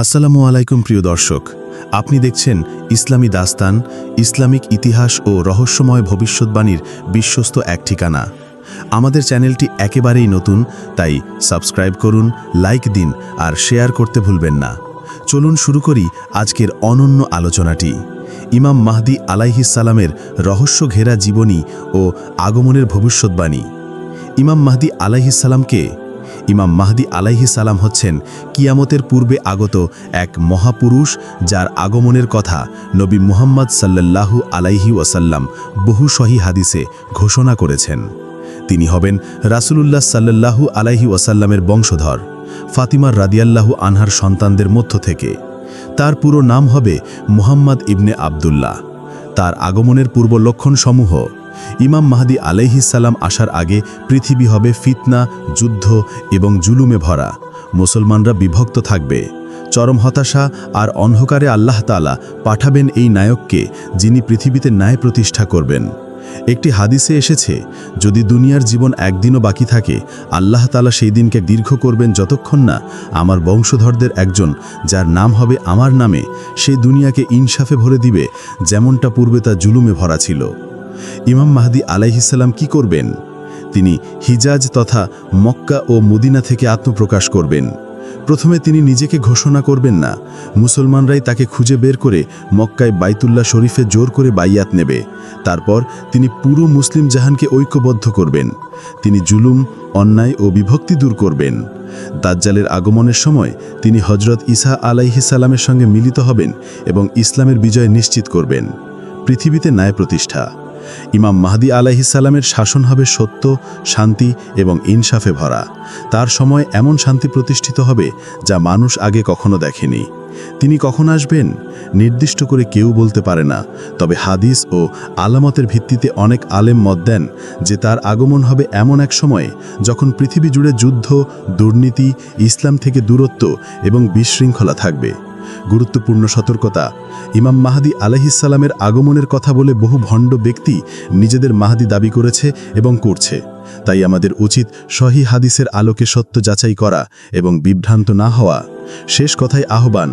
আসসালামু আলাইকুম প্রিয় দর্শক, আপনি দেখছেন ইসলামী দাস্তান, ইসলামিক ইতিহাস ও রহস্যময় ভবিষ্যৎবাণীর বিশ্বস্ত এক ঠিকানা। আমাদের চ্যানেলটি একেবারেই নতুন, তাই সাবস্ক্রাইব করুন, লাইক দিন আর শেয়ার করতে ভুলবেন না। চলুন শুরু করি আজকের অনন্য আলোচনাটি। ইমাম মাহদী আলাইহিস সালামের রহস্য ঘেরা জীবনী ও আগমনের ভবিষ্যৎবাণী। ইমাম মাহদী আলাইহিস সালাম কে? ইমাম মাহদী আলাইহিস সালাম হচ্ছেন কিয়ামতের পূর্বে আগত এক মহাপুরুষ, যার আগমনের কথা নবী মুহাম্মদ সাল্লাল্লাহু আলাইহি ওয়াসাল্লাম বহু সহিহ হাদিসে ঘোষণা করেছেন। তিনি হবেন রাসূলুল্লাহ সাল্লাল্লাহু আলাইহি ওয়াসাল্লামের বংশধর, ফাতিমার রাদিয়াল্লাহু আনহার সন্তানদের মধ্য থেকে। তার পুরো নাম হবে মুহাম্মদ ইবনে আবদুল্লাহ। তার আগমনের পূর্ব লক্ষণসমূহ: ইমাম মাহদী আলাইহিস সালাম আসার আগে পৃথিবী হবে ফিতনা, যুদ্ধ এবং জুলুমে ভরা। মুসলমানরা বিভক্ত থাকবে। চরম হতাশা আর অন্ধকারে আল্লাহ তাআলা পাঠাবেন এই নায়ককে, যিনি পৃথিবীতে ন্যায় প্রতিষ্ঠা করবেন। একটি হাদিসে এসেছে, যদি দুনিয়ার জীবন একদিনও বাকি থাকে, আল্লাহ তাআলা সেই দিনকে দীর্ঘ করবেন যতক্ষণ না আমার বংশধরদের একজন, যার নাম হবে আমার নামে, সেই দুনিয়াকে ইনসাফে ভরে দিবে, যেমনটা পূর্বে তা জুলুমে ভরা ছিল। ইমাম মাহদী আলাইহিস সালাম কি করবেন? তিনি হিজাজ তথা মক্কা ও মদিনা থেকে আত্মপ্রকাশ করবেন। প্রথমে তিনি নিজেকে ঘোষণা করবেন না, মুসলমানরাই তাকে খুঁজে বের করে মক্কায় বাইতুল্লাহ শরীফে জোর করে বাইয়াত নেবে। তারপর তিনি পুরো মুসলিম জাহানকে ঐক্যবদ্ধ করবেন। তিনি জুলুম, অন্যায় ও বিভক্তি দূর করবেন। দাজ্জালের আগমনের সময় তিনি হযরত ঈসা আলাইহিস সালামের সঙ্গে মিলিত হবেন এবং ইসলামের বিজয় নিশ্চিত করবেন। পৃথিবীতে ন্যায় প্রতিষ্ঠা। ইমাম মাহদী আলাইহিস সালামের শাসন হবে সত্য, শান্তি এবং ইনসাফে ভরা। তার সময় এমন শান্তি প্রতিষ্ঠিত হবে যা মানুষ আগে কখনো দেখেনি। তিনি কখন আসবেন নির্দিষ্ট করে কেউ বলতে পারে না, তবে হাদিস ও আলামতের ভিত্তিতে অনেক আলেম মত দেন যে তার আগমন হবে এমন এক সময়ে যখন পৃথিবী জুড়ে যুদ্ধ, দুর্নীতি, ইসলাম থেকে দূরত্ব এবং বিশৃঙ্খলা থাকবে। গুরুত্বপূর্ণ সতর্কতা: ইমাম মাহদী আলাইহিস সালামের আগমনের কথা বলে বহু ভণ্ড ব্যক্তি নিজেদের মাহদী দাবি করেছে এবং করছে। তাই আমাদের উচিত সহিহ হাদিসের আলোকে সত্য যাচাই করা এবং বিভ্রান্ত না হওয়া। শেষ কথায় আহ্বান: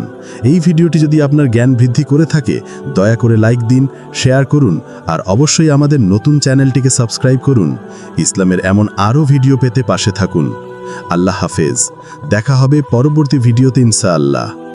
এই ভিডিওটি যদি আপনার জ্ঞান বৃদ্ধি করে থাকে, দয়া করে লাইক দিন, শেয়ার করুন আর অবশ্যই আমাদের নতুন চ্যানেলটিকে সাবস্ক্রাইব করুন। ইসলামের এমন আরও ভিডিও পেতে পাশে থাকুন। আল্লাহ হাফেজ। দেখা হবে পরবর্তী ভিডিওতে ইনশাআল্লাহ।